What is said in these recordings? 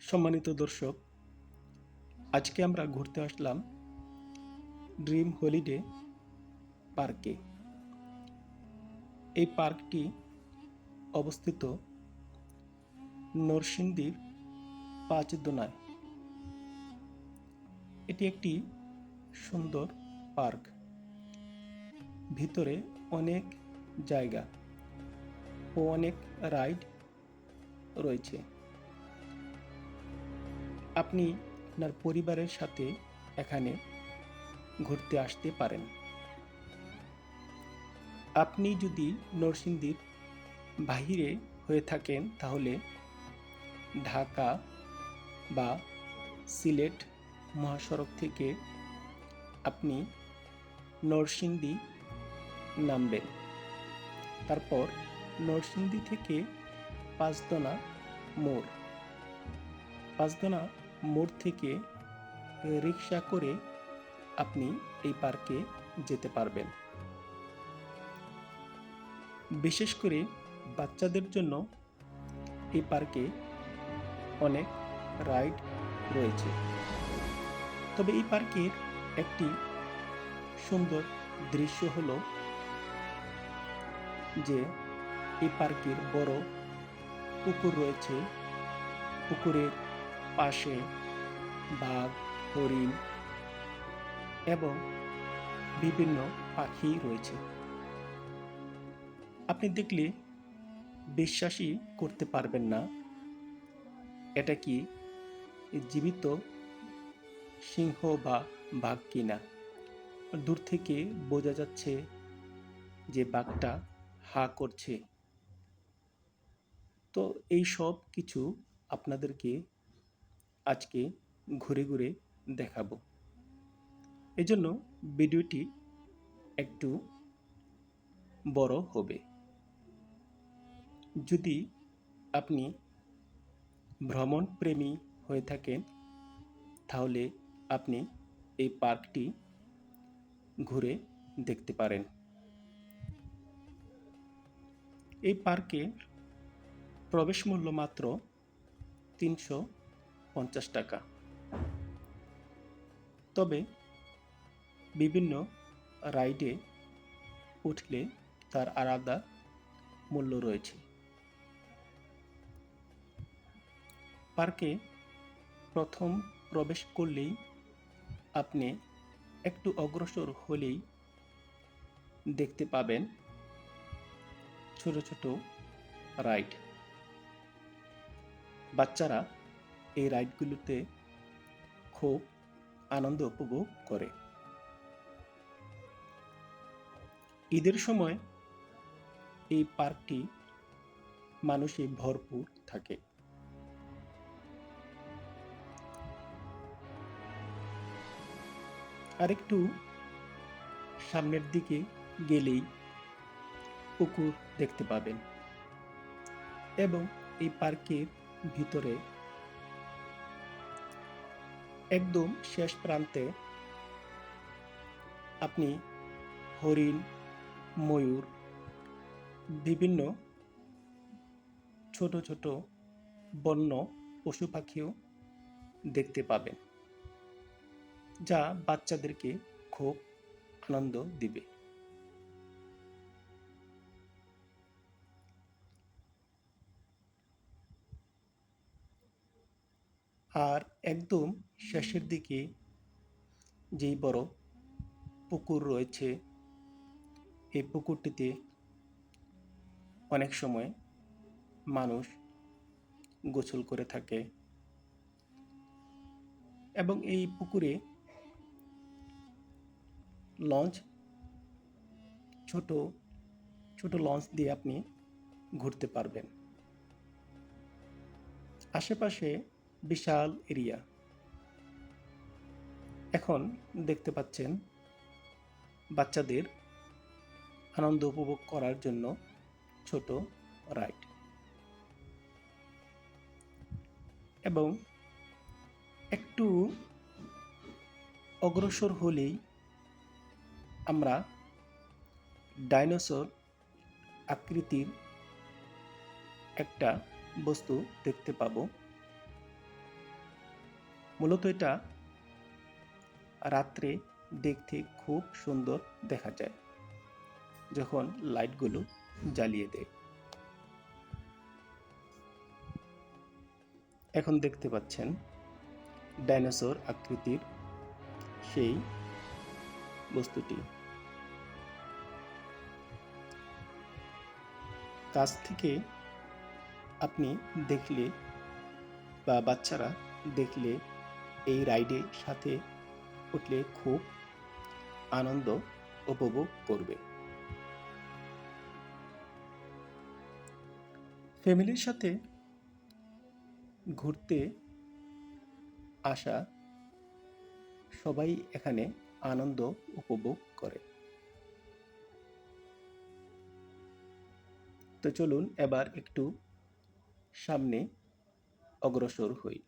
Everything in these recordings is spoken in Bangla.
সম্মানিত দর্শক, আজকে আমরা ঘুরতে আসলাম ড্রিম হলিডে পার্কে। এই পার্কটি অবস্থিত নরসিংদীর পাঁচদোনায়। এটি একটি সুন্দর পার্ক। ভিতরে অনেক জায়গা ও অনেক রাইড রয়েছে। আপনি আপনার পরিবারের সাথে এখানে ঘুরতে আসতে পারেন। আপনি যদি নরসিংদীর বাহিরে হয়ে থাকেন তাহলে ঢাকা বা সিলেট মহাসড়ক থেকে আপনি নরসিংদী নামবেন। তারপর নরসিংদী থেকে পাঁচদোনা মোড় পাঁচদোনা মোড় থেকে রিক্সা করে আপনি এই পার্কে যেতে পারবেন। বিশেষ করে বাচ্চাদের জন্য এই পার্কে অনেক রাইড রয়েছে। তবে এই পার্কের একটি সুন্দর দৃশ্য হলো যে এই পার্কের বড় পুকুর রয়েছে। পুকুরের পাশে বাঘ, হরিণ এবং বিভিন্ন পাখি রয়েছে। আপনি দেখলে বিশ্বাসই করতে পারবেন না এটা কি জীবিত সিংহ বা বাঘ কিনা। দূর থেকে বোঝা যাচ্ছে যে বাঘটা হা করছে। তো এই সব কিছু আপনাদেরকে আজকে ঘুরে ঘুরে দেখাবো। এজন্য ভিডিওটি একটু বড় হবে। যদি আপনি ভ্রমণ প্রেমী হয়ে থাকেন তাহলে আপনি এই পার্কটি ঘুরে দেখতে পারেন। এই পার্কে প্রবেশ মূল্য মাত্র ৩৫০ টাকা। তবে বিভিন্ন রাইডে উঠলে তার আলাদা মূল্য রয়েছে। পার্কে প্রথম প্রবেশ করলেই আপনি একটু অগ্রসর হলেই দেখতে পাবেন ছোট ছোট রাইড। বাচ্চারা এই রাইডগুলোতে খুব আনন্দ উপভোগ করে। ঈদের সময় এই পার্কটি মানুষে ভরপুর থাকে। আরেকটু সামনের দিকে গেলেই পুকুর দেখতে পাবেন এবং এই পার্কের ভিতরে একদম শেষ প্রান্তে আপনি হরিণ, ময়ূর, বিভিন্ন ছোট ছোট বন্য পশু পাখিও দেখতে পাবেন, যা বাচ্চাদেরকে খুব আনন্দ দিবে। আর একদম শেষের দিকে যেই বড় পুকুর রয়েছে, এই পুকুরটিতে অনেক সময় মানুষ গোসল করে থাকে এবং এই পুকুরে লঞ্চ, ছোট ছোট লঞ্চ দিয়ে আপনি ঘুরতে পারবেন। আশেপাশে বিশাল এরিয়া। এখন দেখতে পাচ্ছেন বাচ্চাদের আনন্দ উপভোগ করার জন্য ছোট রাইড এবং একটু অগ্রসর হলেই আমরা ডাইনোসর আকৃতির একটা বস্তু দেখতে পাবো। মূলত এটা রাত্রে দেখতে খুব সুন্দর দেখা যায় যখন লাইটগুলো জ্বালিয়ে দেয়। এখন দেখতে পাচ্ছেন ডাইনোসর আকৃতির সেই বস্তুটি। কাছ থেকে আপনি দেখলে বা বাচ্চারা দেখলে এই রাইডে সাথে উঠলে খুব আনন্দ উপভোগ করবে। ফ্যামিলির সাথে ঘুরতে আসা সবাই এখানে আনন্দ উপভোগ করে। তো চলুন এবার একটু সামনে অগ্রসর হই।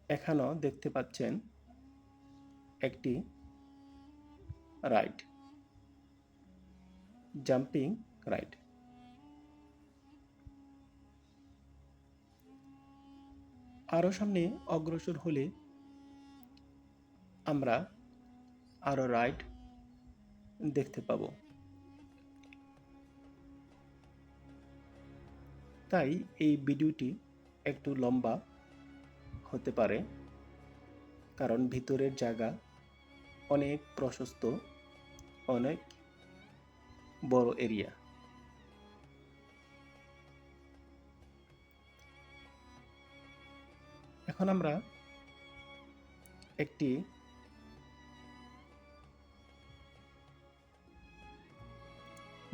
এখানেও দেখতে পাচ্ছেন একটি রাইড, জাম্পিং রাইড। আরো সামনে অগ্রসর হলে আমরা আরো রাইড দেখতে পাবো। তাই এই ভিডিওটি একটু লম্বা হতে পারে, কারণ ভিতরের জায়গা অনেক প্রশস্ত, অনেক বড় এরিয়া। এখন আমরা একটি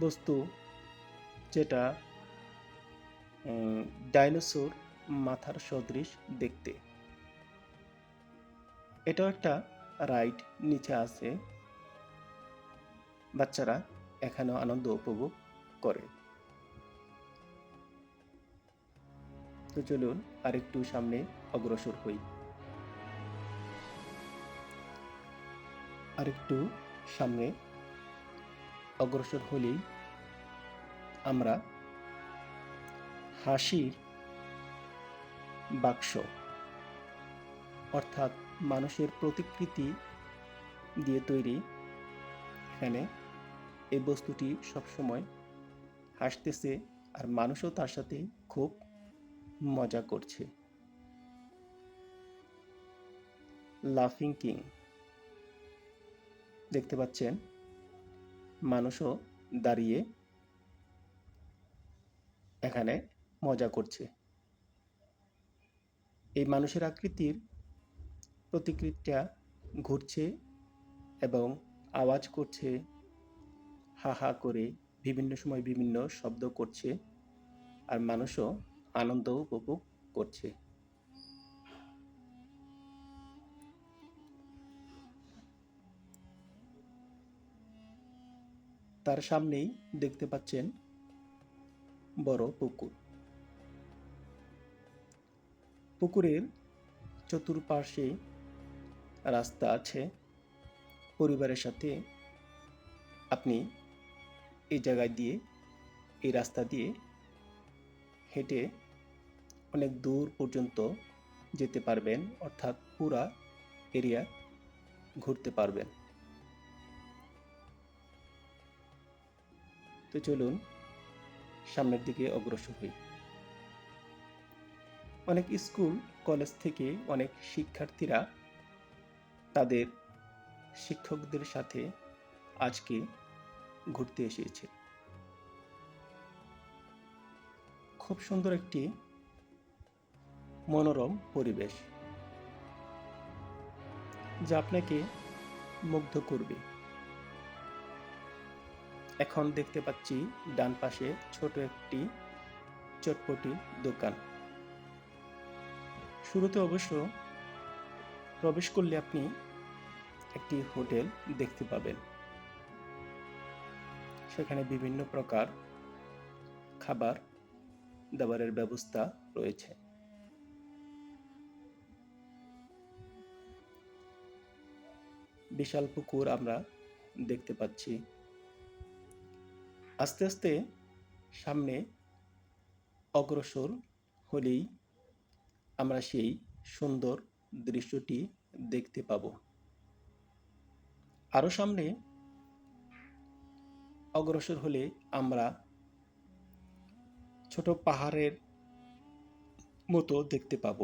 বস্তু যেটা ডাইনোসর মাথার সদৃশ দেখতে, এটাও একটা রাইড নিচে আছে। বাচ্চারা এখানেও আনন্দ উপভোগ করে। তো চলুন আরেকটু সামনে অগ্রসর হই। আরেকটু সামনে অগ্রসর হলেই আমরা হাসির বাক্স, অর্থাৎ মানুষের প্রতিকৃতি দিয়ে তৈরি, এখানে এই বস্তুটি সবসময় হাসতেছে আর মানুষও তার সাথে খুব মজা করছে। লাফিং কিং দেখতে পাচ্ছেন, মানুষও দাঁড়িয়ে এখানে মজা করছে। এই মানুষের আকৃতির প্রতিকৃতিটা ঘুরছে এবং আওয়াজ করছে, হা হা করে বিভিন্ন সময় বিভিন্ন শব্দ করছে, আর মানুষও আনন্দ উপভোগ করছে। তার সামনেই দেখতে পাচ্ছেন বড় পুকুর। পুকুরের চতুর্পাশে রাস্তা আছে। পরিবারের সাথে আপনি এই জায়গায় দিয়ে, এই রাস্তা দিয়ে হেঁটে অনেক দূর পর্যন্ত যেতে পারবেন, অর্থাৎ পুরা এরিয়া ঘুরতে পারবেন। তো চলুন সামনের দিকে অগ্রসর হই। অনেক স্কুল কলেজ থেকে অনেক শিক্ষার্থীরা তাদের শিক্ষকদের সাথে আজকে ঘুরতে এসেছে। খুব সুন্দর একটি মনোরম পরিবেশ, যা আপনাকে মুগ্ধ করবে। এখন দেখতে পাচ্ছি ডান পাশে ছোট একটি চটপটি দোকান। শুরুতে অবশ্য প্রবেশ করলে আপনি একটি হোটেল দেখতে পাবেন। সেখানে বিভিন্ন প্রকার খাবার দাবারের ব্যবস্থা রয়েছে। বিশাল পুকুর আমরা দেখতে পাচ্ছি। আস্তে আস্তে সামনে অগ্রসর হলেই আমরা সেই সুন্দর দৃশ্যটি দেখতে পাব। আরও সামনে অগ্রসর হলে আমরা ছোট পাহাড়ের মতো দেখতে পাব।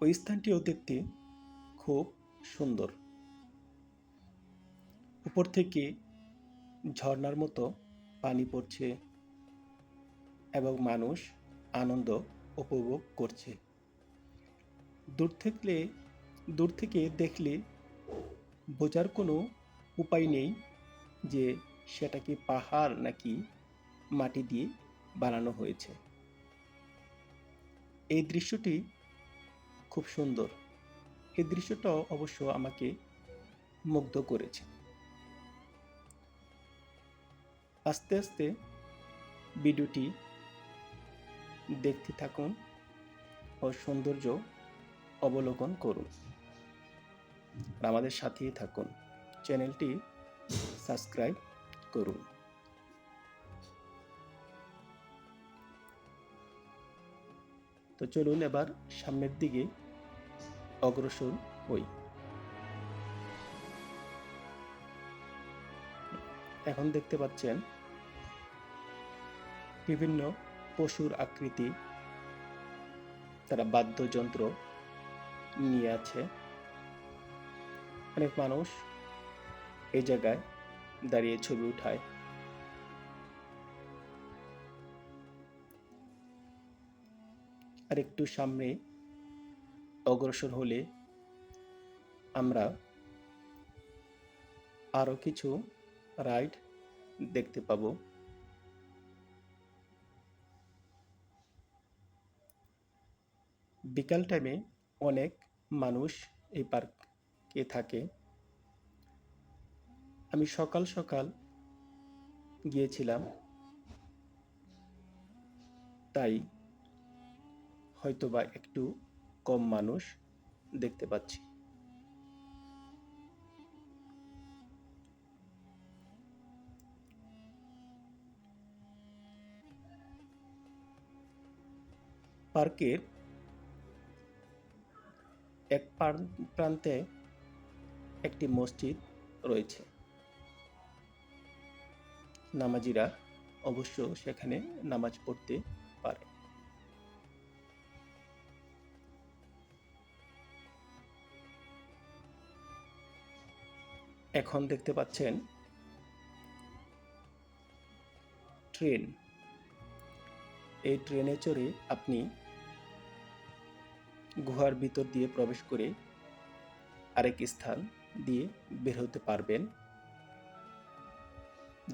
ওই স্থানটিও দেখতে খুব সুন্দর। উপর থেকে ঝর্ণার মতো পানি পড়ছে এবং মানুষ আনন্দ উপভোগ করছে। দূর থেকে দেখলে বোঝার কোনো উপায় নেই যে সেটা কি পাহাড় নাকি মাটি দিয়ে বানানো হয়েছে। এই দৃশ্যটি খুব সুন্দর। এই দৃশ্যটাও অবশ্য আমাকে মুগ্ধ করেছে। আস্তে আস্তে ভিডিওটি দেখতে থাকুন ও সৌন্দর্য অবলোকন করুন। আর আমাদের সাথেই থাকুন। চ্যানেলটি সাবস্ক্রাইব করুন। তো চলুন এবার সামনের দিকে অগ্রসর হই। এখন দেখতে পাচ্ছেন বিভিন্ন পশুর আকৃতি, তারা বাদ্যযন্ত্র নিয়ে আছে। অনেক মানুষ এই জায়গায় দাঁড়িয়ে ছবি উঠায়। আর একটু সামনে অগ্রসর হলে আমরা আরো কিছু রাইড দেখতে পাবো। বিকাল টাইমে অনেক মানুষ এই পার্কে থাকে। আমি সকাল সকাল গিয়েছিলাম, তাই হয়তোবা একটু কম মানুষ দেখতে পাচ্ছি। পার্কের এক প্রান্তে একটি মসজিদ রয়েছে। নামাজিরা অবশ্য সেখানে নামাজ পড়তে পারে। এখন দেখতে পাচ্ছেন ট্রেন। এই ট্রেনে চড়ে আপনি গুহার ভিতর দিয়ে প্রবেশ করে আরেক স্থান দিয়ে বের হতে পারবেন,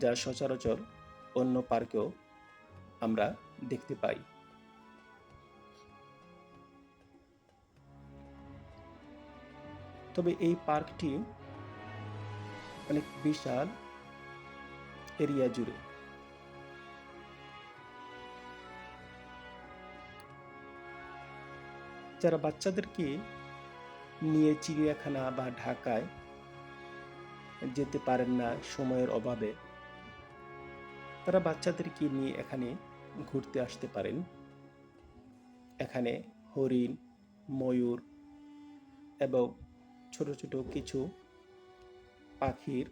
যা সচরাচর অন্য পার্কেও আমরা দেখতে পাই। তবে এই পার্কটি অনেক বিশাল এরিয়া জুড়ে। যারা বাচ্চাদেরকে নিয়ে চিড়িয়াখানা বা ঢাকায় যেতে পারেন না সময়ের অভাবে, তারা বাচ্চাদেরকে নিয়ে এখানে ঘুরতে আসতে পারেন। এখানে হরিণ, ময়ূর এবং ছোট ছোট কিছু পাখির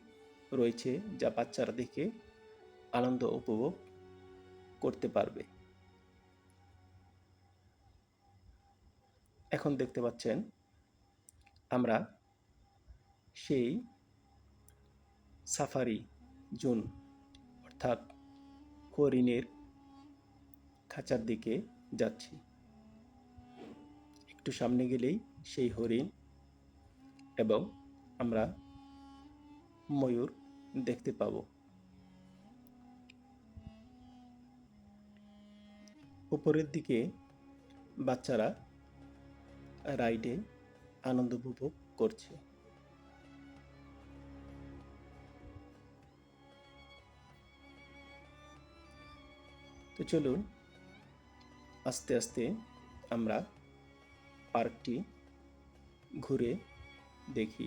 রয়েছে, যা বাচ্চারা দেখে আনন্দ উপভোগ করতে পারবে। এখন দেখতে পাচ্ছেন আমরা সেই সাফারি জোন অর্থাৎ হরিণের খাঁচার দিকে যাচ্ছি। একটু সামনে গেলেই সেই হরিণ এবং আমরা ময়ূর দেখতে পাবো। উপরের দিকে বাচ্চারা রাইডে আনন্দ উপভোগ করছে। তো চলুন আস্তে আস্তে আমরা পার্কটি ঘুরে দেখি।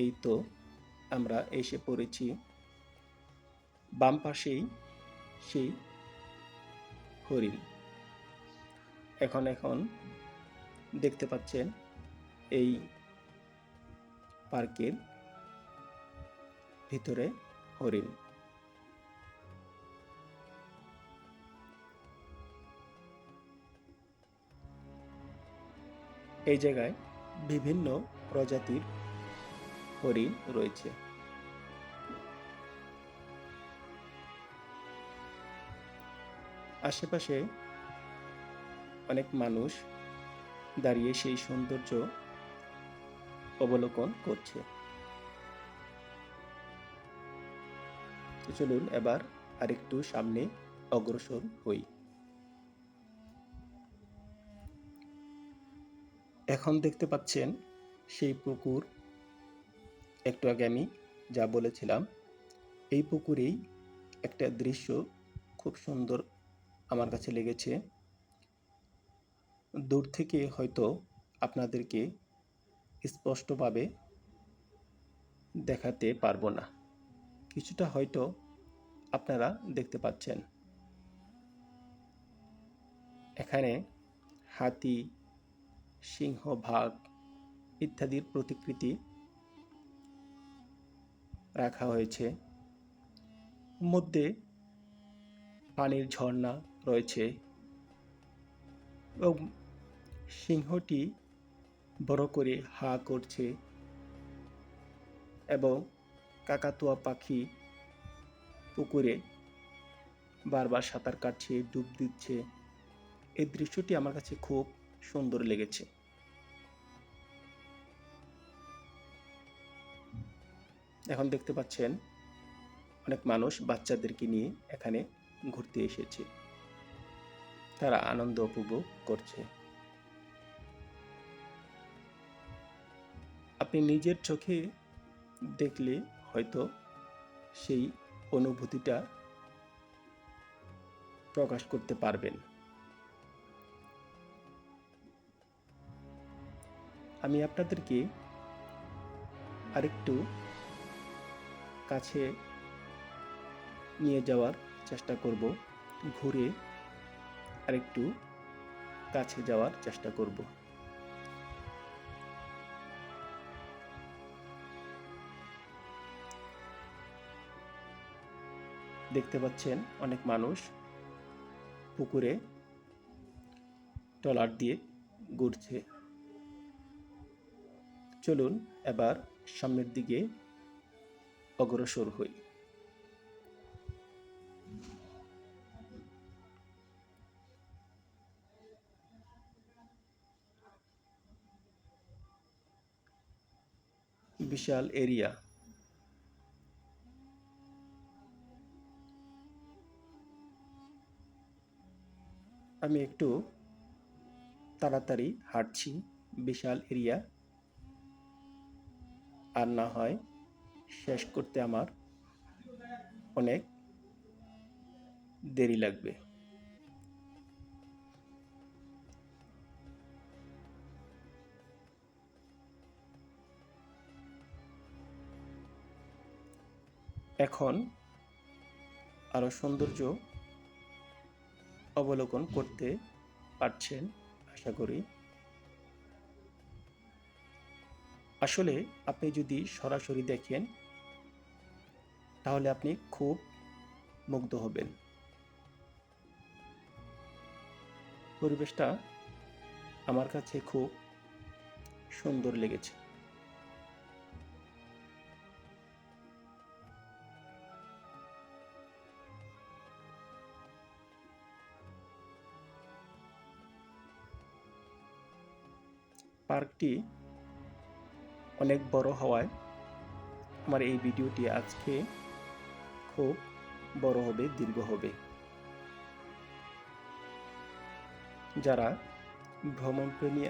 এই তো আমরা এসে পড়েছি। বাম পাশেই সেই হরিণ। এখন দেখতে পাচ্ছেন এই পার্কের ভিতরে হরিণ। এই জায়গায় বিভিন্ন প্রজাতির হরিণ রয়েছে। আশেপাশে অনেক মানুষ দাঁড়িয়ে সেই সৌন্দর্য অবলোকন করছে। তো চলুন এবার আরেকটু সামনে অগ্রসর হই। এখন দেখতে পাচ্ছেন সেই পুকুর, একটু আগে আমি যা বলেছিলাম, এই পুকুরেই একটা দৃশ্য খুব সুন্দর আমার কাছে লেগেছে। দূর থেকে হয়তো আপনাদেরকে স্পষ্টভাবে দেখাতে পারবো না, কিছুটা হয়তো আপনারা দেখতে পাচ্ছেন। এখানে হাতি, সিংহ, বাঘ ইত্যাদির প্রতিকৃতি রাখা হয়েছে। মধ্যে পানির ঝর্ণা রয়েছে এবং সিংহটি বড় করে হা করছে এবং কাকাতুয়া পাখি পুকুরে বারবার সাঁতার কাটছে, ডুব দিচ্ছে। এই দৃশ্যটি আমার কাছে খুব সুন্দর লেগেছে। এখন দেখতে পাচ্ছেন অনেক মানুষ বাচ্চাদেরকে নিয়ে এখানে ঘুরতে এসেছে, তারা আনন্দ উপভোগ করছে। আপনি নিজের চোখে দেখলে হয়তো সেই অনুভূতিটা প্রকাশ করতে পারবেন। আমি আপনাদেরকে আরেকটু কাছে নিয়ে যাওয়ার চেষ্টা করব, ঘুরে আরেকটু কাছে যাওয়ার চেষ্টা করব। দেখতে পাচ্ছেন অনেক মানুষ পুকুরে ট্রলার দিয়ে ঘুরছে। চলুন এবার সামনের দিকে অগ্রসর হই। বিশাল এরিয়া। আমি একটু তাড়াতাড়ি হাঁটছি, বিশাল এরিয়া, আর না হয় শেষ করতে আমার অনেক দেরি লাগবে। এখন আরো সৌন্দর্য অবলোকন করতে পারছেন আশা করি। আসলে আপনি যদি সরাসরি দেখেন তাহলে আপনি খুব মুগ্ধ হবেন। পরিবেশটা আমার কাছে খুব সুন্দর লেগেছে। পার্কটি অনেক বড় হওয়ায় আমার এই ভিডিওটি আজকে খুব বড় হবে, দীর্ঘ হবে। যারা ভ্রমণপ্রেমী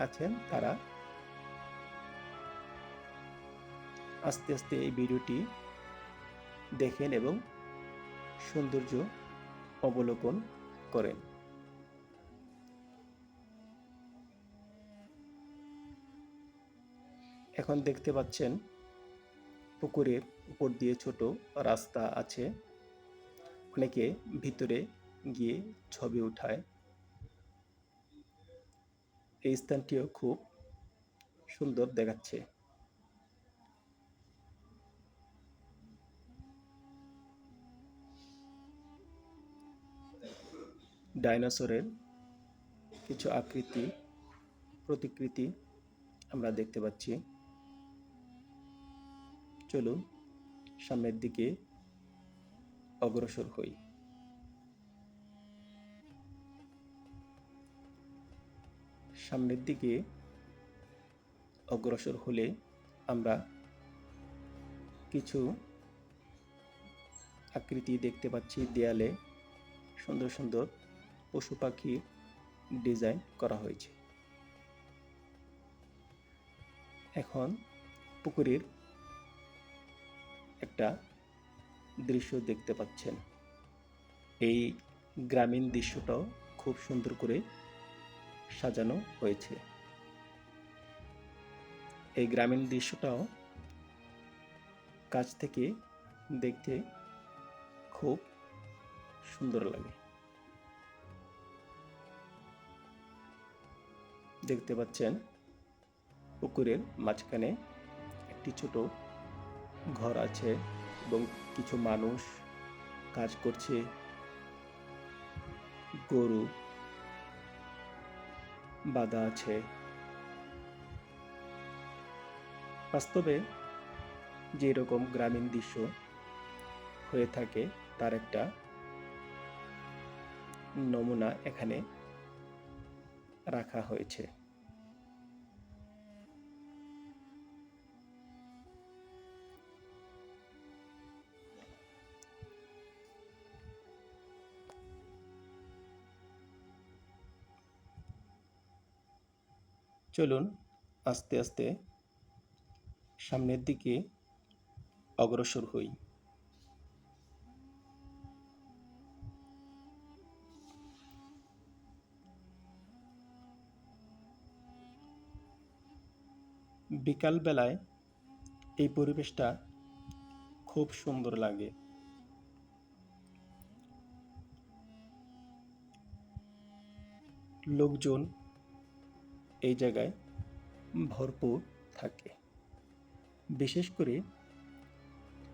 আছেন তারা আস্তে আস্তে এই ভিডিওটি দেখেন এবং সৌন্দর্য অবলোকন করেন। এখন দেখতে পাচ্ছেন পুকুরের উপর দিয়ে ছোট রাস্তা আছে। অনেকে ভিতরে গিয়ে ছবি উঠায়। এই স্থানটিও খুব সুন্দর দেখাচ্ছে। ডাইনোসরের কিছু আকৃতি প্রতিকৃতি আমরা দেখতে পাচ্ছি। চলুন সামনের দিকে অগ্রসর হই। সামনের দিকে অগ্রসর হলে আমরা কিছু আকৃতি দেখতে পাচ্ছি। দেয়ালে সুন্দর সুন্দর পশু পাখির ডিজাইন করা হয়েছে। এখন পুকুরের একটা দৃশ্য দেখতে পাচ্ছেন। এই গ্রামীণ দৃশ্যটাও খুব সুন্দর করে সাজানো হয়েছে। এই গ্রামীণ দৃশ্যটাও কাছ থেকে দেখতে খুব সুন্দর লাগে। দেখতে পাচ্ছেন পুকুরের মাঝখানে একটি ছোট ঘর আছে এবং কিছু মানুষ কাজ করছে। গরু বাঁধা আছে। বাস্তবে যে রকম গ্রামীণ দৃশ্য হয়ে থাকে তার একটা নমুনা এখানে রাখা হয়েছে। চলুন আস্তে আস্তে সামনের দিকে অগ্রসর হই। বিকাল বেলায় এই পরিবেশটা খুব সুন্দর লাগে। লোকজন এই জায়গায় ভরপুর থাকে। বিশেষ করে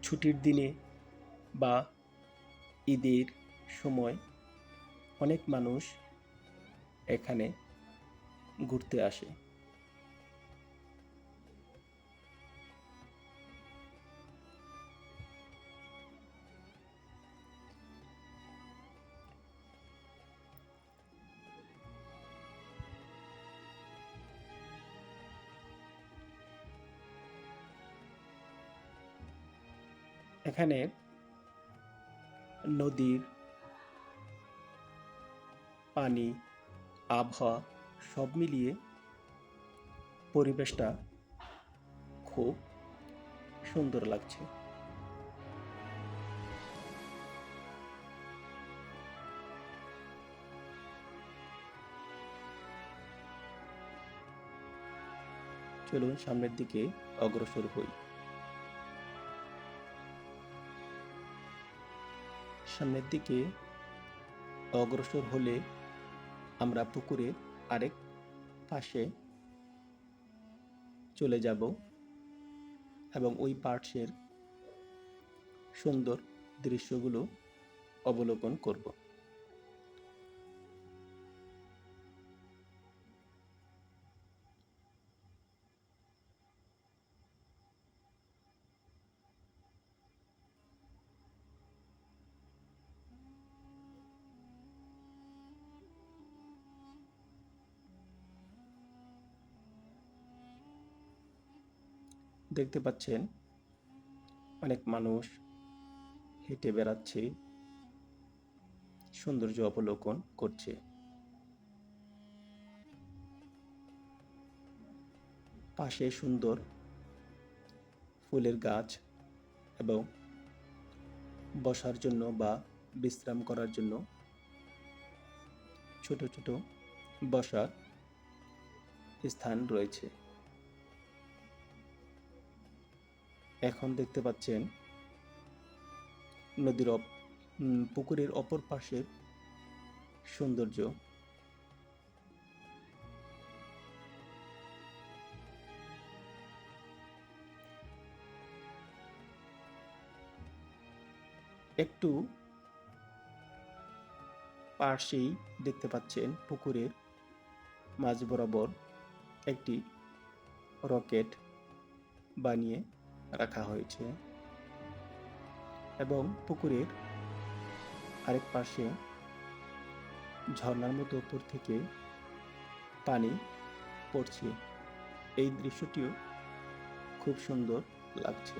ছুটির দিনে বা ঈদের সময় অনেক মানুষ এখানে ঘুরতে আসে। এখানে নদীর পানি, আবহাওয়া সব মিলিয়ে পরিবেশটা খুব সুন্দর লাগছে। চলুন সামনের দিকে অগ্রসর হই। সামনের দিকে অগ্রসর হলে আমরা পুকুরের আরেক পাশে চলে যাব এবং ওই পার্শ্বের সুন্দর দৃশ্যগুলো অবলোকন করব। দেখতে পাচ্ছেন অনেক মানুষ হেঁটে বেড়াচ্ছে, সৌন্দর্য অবলোকন করছে। পাশে সুন্দর ফুলের গাছ এবং বসার জন্য বা বিশ্রাম করার জন্য ছোট ছোট বসার স্থান রয়েছে। এখন দেখতে পাচ্ছেন পুকুরের অপর পাশের সৌন্দর্য। একটু পাশেই দেখতে পাচ্ছেন পুকুরের মাঝ বরাবর একটি রকেট বানিয়ে রাখা হয়েছে এবং পুকুরের আরেক পাশে ঝর্ণার মতো উপর থেকে পানি পড়ছে। এই দৃশ্যটিও খুব সুন্দর লাগছে।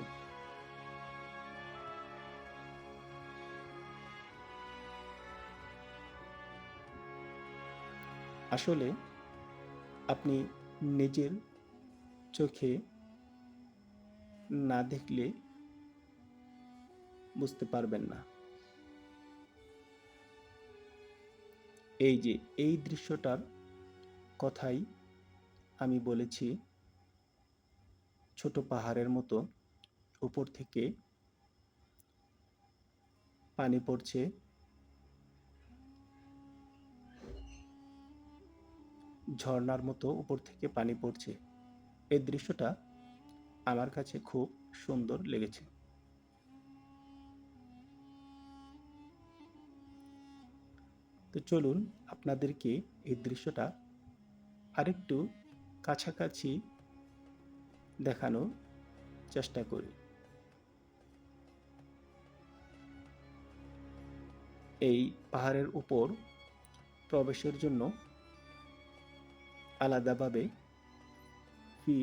আসলে আপনি নিজের চোখে না দেখলে বুঝতে পারবেন না। এই যে এই দৃশ্যটার কথাই আমি বলেছি, ছোট পাহাড়ের মতো উপর থেকে পানি পড়ছে, ঝর্ণার মতো উপর থেকে পানি পড়ছে। এই দৃশ্যটা আমার কাছে খুব সুন্দর লেগেছে। তো চলুন আপনাদেরকে এই দৃশ্যটা আরেকটু কাছাকাছি দেখানোর চেষ্টা করি। এই পাহাড়ের উপর প্রবেশের জন্য আলাদাভাবে ফি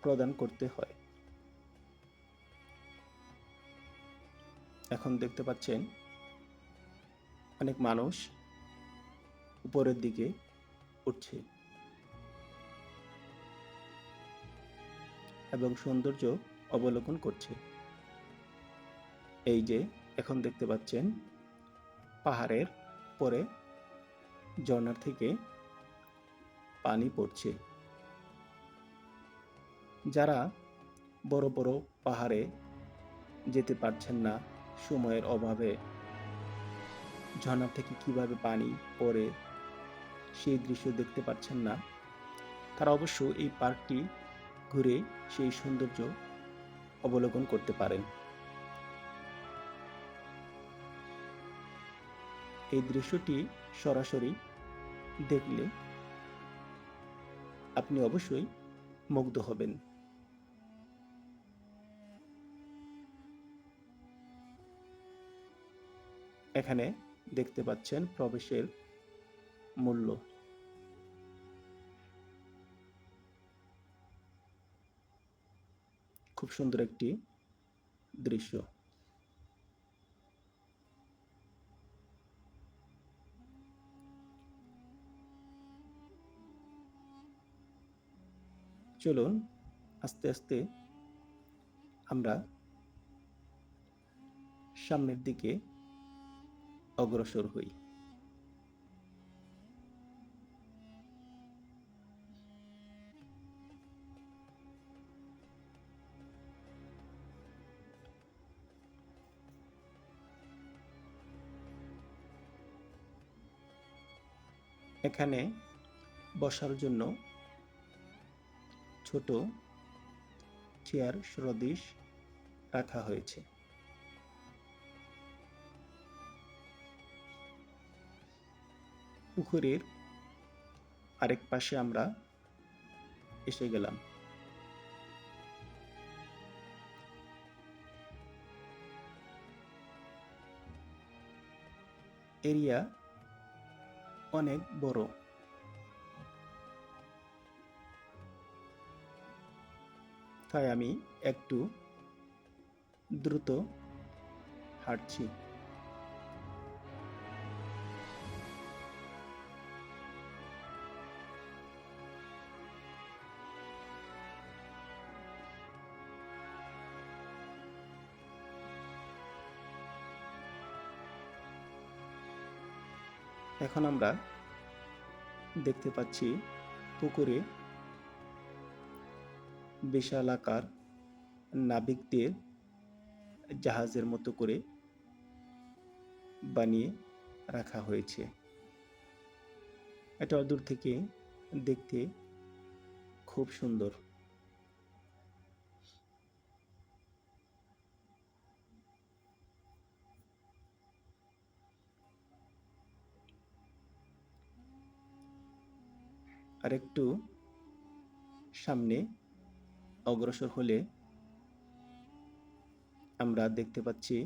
প্রদান করতে হয়। এখন দেখতে পাচ্ছেন অনেক মানুষ উপরের দিকে উঠছে এবং সৌন্দর্য অবলোকন করছে। এই যে এখন দেখতে পাচ্ছেন পাহাড়ের পরে ঝর্ণার থেকে পানি পড়ছে। যারা বড় বড় পাহাড়ে যেতে পারছেন না, সময়ের অভাবে, ঝর্ণা থেকে কিভাবে পানি পড়ে সেই দৃশ্য দেখতে পাচ্ছেন না, তারা অবশ্য এই পার্কটি ঘুরে সেই সৌন্দর্য অবলোকন করতে পারেন। এই দৃশ্যটি সরাসরি দেখলে আপনি অবশ্যই মুগ্ধ হবেন। এখানে দেখতে পাচ্ছেন প্রবেশের মূল্য। খুব সুন্দর একটি দৃশ্য। চলুন আস্তে আস্তে আমরা সামনের দিকে অগ্রসর হই। এখানে বসার জন্য ছোট চেয়ার সদৃশ রাখা হয়েছে। পুকুরের আরেক পাশে আমরা এসে গেলাম। এরিয়া অনেক বড়, তাই আমি একটু দ্রুত হাঁটছি। এখন আমরা দেখতে পাচ্ছি পুকুরে বিশাল আকার নাবিকদের জাহাজের মতো করে বানিয়ে রাখা হয়েছে। এটা দূর থেকে দেখতে খুব সুন্দর। আর একটু সামনে অগ্রসর হলে আমরা দেখতে পাচ্ছি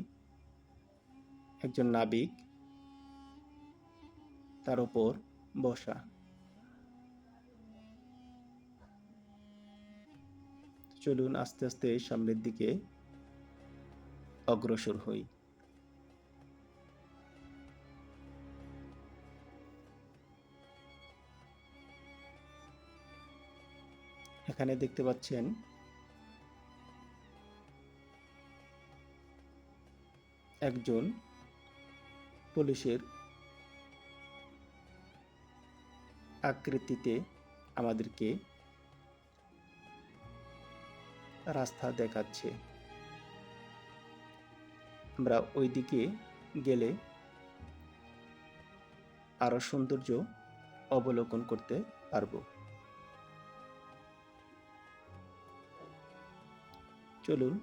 একজন নাবিক, তার উপর বসা। চলুন আস্তে আস্তে সামনের দিকে অগ্রসর হই। এখানে দেখতে পাচ্ছেন একজন পুলিশের আকৃতিতে আমাদেরকে রাস্তা দেখাচ্ছে। আমরা ওই দিকে গেলে আরো সৌন্দর্য অবলোকন করতে পারবো। চলুন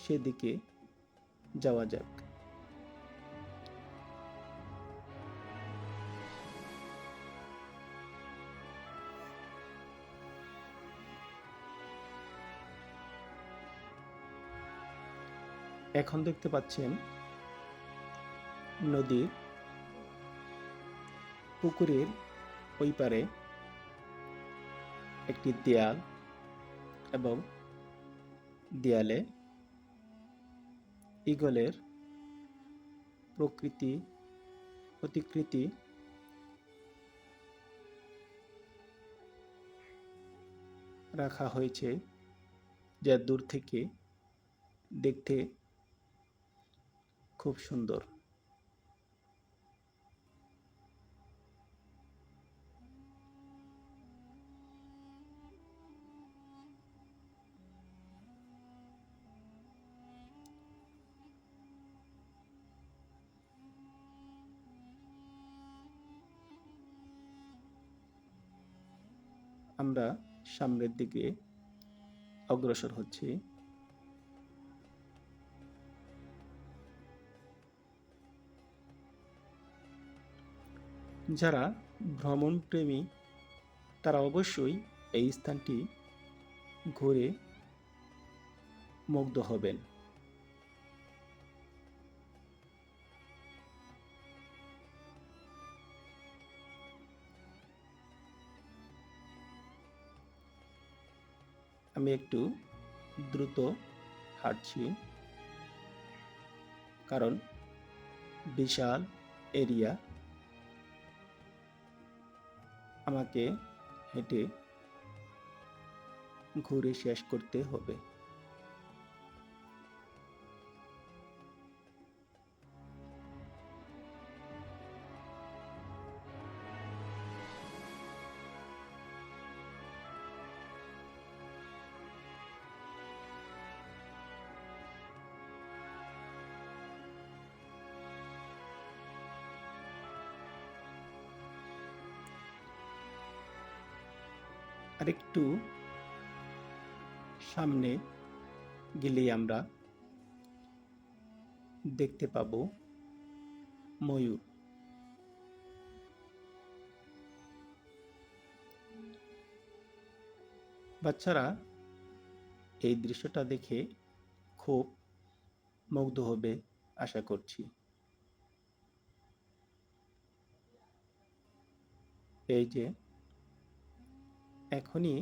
সেদিকে যাওয়া যাক। এখন দেখতে পাচ্ছেন নদীর পুকুরের ওই পারে একটি দেয়াল, এবং দেয়ালে ঈগলের প্রতিকৃতি রাখা হয়েছে, যা দূর থেকে দেখতে খুব সুন্দর। আমরা সামনের দিকে অগ্রসর হচ্ছি। যারা ভ্রমণ প্রেমী তারা অবশ্যই এই স্থানটি ঘুরে মুগ্ধ হবেন। আমি একটু দ্রুত হাঁটছি, কারণ বিশাল এরিয়া আমাকে হেঁটে ঘুরে শেষ করতে হবে। আরেকটু সামনে গেলেই আমরা দেখতে পাবো ময়ূর। বাচ্চারা এই দৃশ্যটা দেখে খুব মুগ্ধ হবে আশা করছি। এই যে এখনই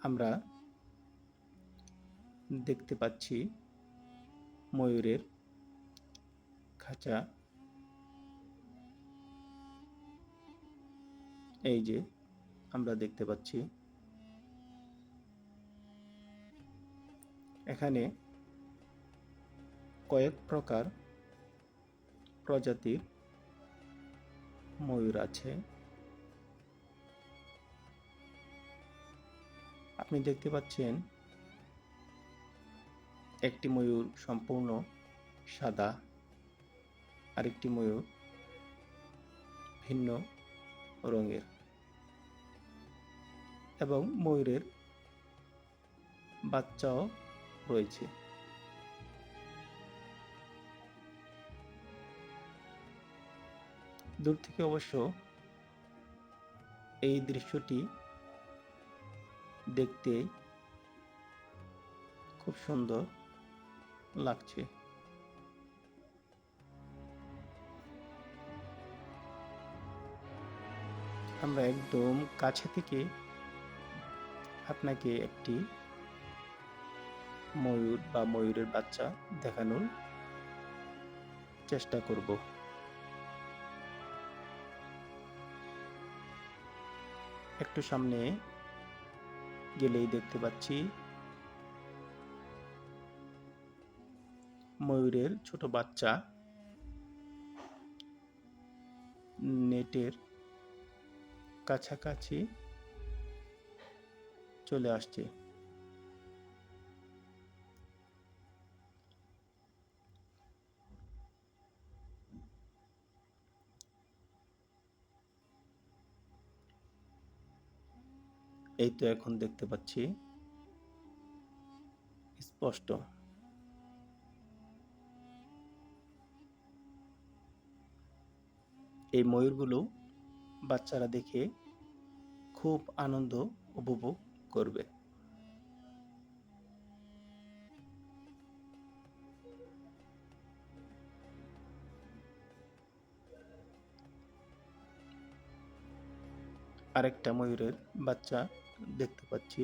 আমরা দেখতে পাচ্ছি ময়ূরের খাঁচা। এই যে আমরা দেখতে পাচ্ছি এখানে কয়েক প্রকার প্রজাতির ময়ূর আছে। আপনি দেখতে পাচ্ছেন একটি ময়ূর সম্পূর্ণ সাদা, আরেকটি ময়ূর ভিন্ন রঙের, এবং ময়ূরের বাচ্চাও রয়েছে। দূর থেকে অবশ্য এই দৃশ্যটি দেখতে খুব সুন্দর লাগছে। আমরা একদম কাছে থেকে আপনাকে একটি ময়ূর বা ময়ূরের বাচ্চা দেখানোর চেষ্টা করব। একটু সামনে গেলেই দেখতে পাচ্ছি ময়ূরের ছোট বাচ্চা নেটের কাছাকাছি চলে আসছে। এই তো এখন দেখতে পাচ্ছি স্পষ্ট। এই ময়ূরগুলো বাচ্চারা দেখে খুব আনন্দ উপভোগ করবে। আরেকটা ময়ূরের বাচ্চা দেখতে পাচ্ছি।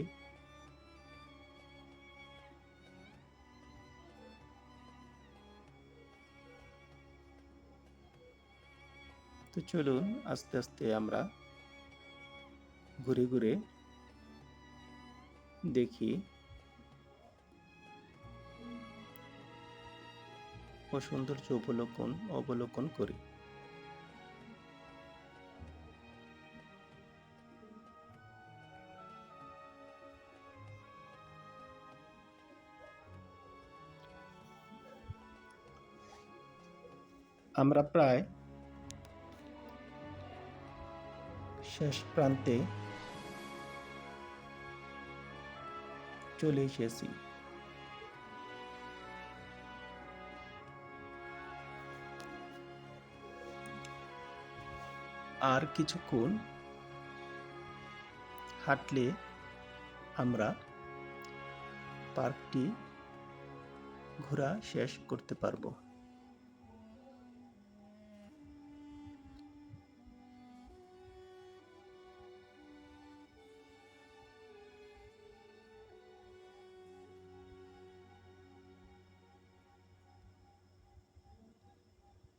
তো চলুন আস্তে আস্তে আমরা ঘুরে ঘুরে দেখি ও সৌন্দর্য অবলোকন করি। আমরা প্রায় শেষ প্রান্তে চলে এসেছি। আর কিছুক্ষণ হাঁটলে আমরা পার্কটি ঘোরা শেষ করতে পারবো।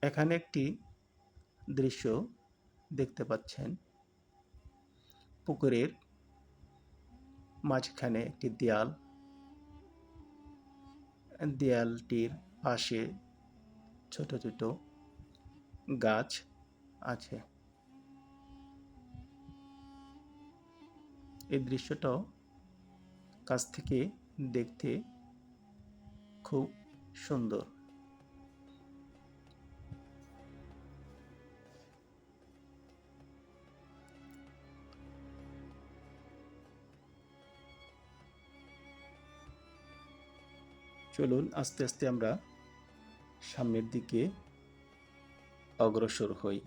এখানে একটি দৃশ্য দেখতে পাচ্ছেন। পুকুরের মাঝখানে একটি দেয়াল, দেয়ালটির পাশে ছোট ছোট গাছ আছে। এই দৃশ্যটাও কাছ থেকে দেখতে খুব সুন্দর। চলুন আস্তে আস্তে আমরা সামনের দিকে অগ্রসর হই।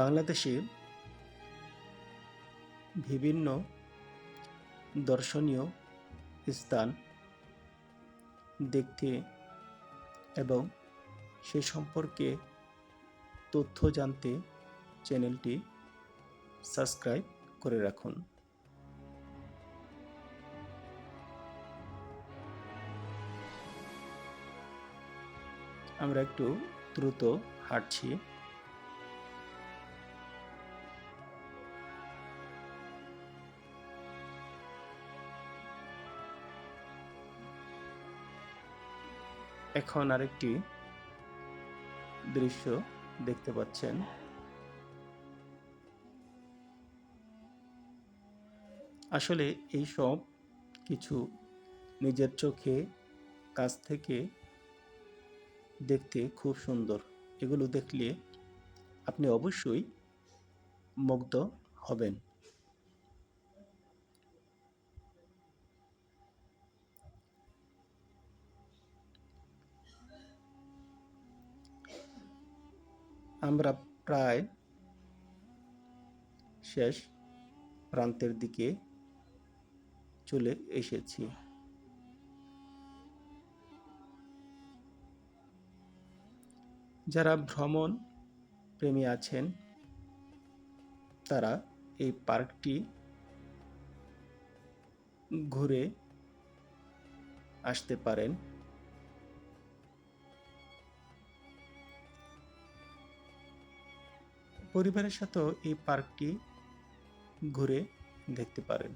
বাংলাদেশের বিভিন্ন দর্শনীয় স্থান দেখতে এবং সে সম্পর্কে তথ্য জানতে চ্যানেলটি সাবস্ক্রাইব করে রাখুন। আমরা একটু দ্রুত হাঁটছি। এখন আরেকটি দৃশ্য দেখতে পাচ্ছেন। আসলে এই সব কিছু নিজের চোখে কাছ থেকে দেখতে খুব সুন্দর। এগুলো দেখলে আপনি অবশ্যই মুগ্ধ হবেন। আমরা প্রায় শেষ প্রান্তের দিকে চলে এসেছি। যারা ভ্রমণ প্রেমী আছেন তারা এই পার্কটি ঘুরে আসতে পারেন। পরিবারের সাথেও এই পার্কটি ঘুরে দেখতে পারেন।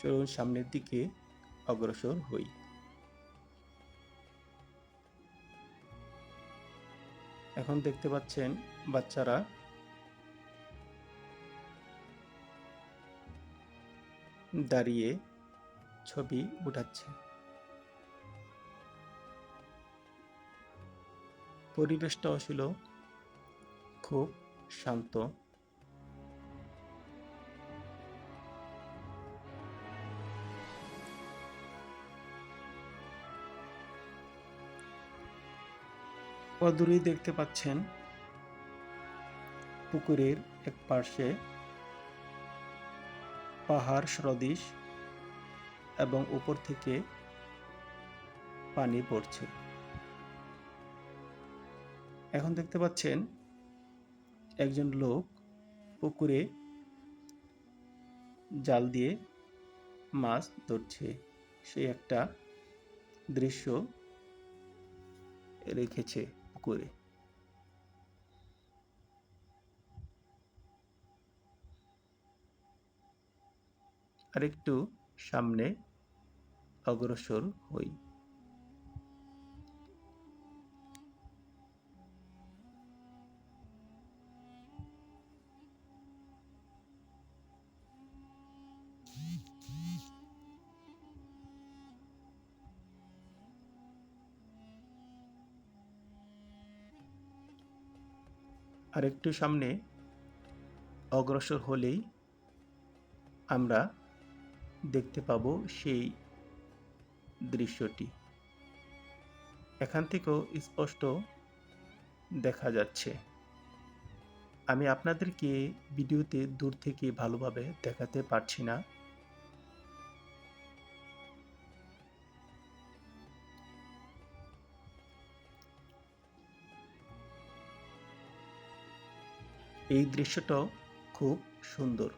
চলুন সামনের দিকে অগ্রসর হই। এখন দেখতে পাচ্ছেন বাচ্চারা দাঁড়িয়ে ছবি উঠাচ্ছে। পরিবেশটাও ছিল খুব শান্ত। অদূরেই দেখতে পাচ্ছেন পুকুরের এক পার্শ্বে পাহাড় সদৃশ এবং উপর থেকে পানি পড়ছে। এখন দেখতে পাচ্ছেন একজন লোক পুকুরে জাল দিয়ে মাছ ধরছে। সে একটা দৃশ্য রেখেছে পুকুরে। আরেকটু সামনে অগ্রসর হই। আরেকটু সামনে অগ্রসর হলেই আমরা দেখতে পাবো সেই দৃশ্যটি। এখান থেকেও স্পষ্ট দেখা যাচ্ছে। আমি আপনাদেরকে ভিডিওতে দূর থেকে ভালোভাবে দেখাতে পারছি না। এই দৃশ্যটাও খুব সুন্দর।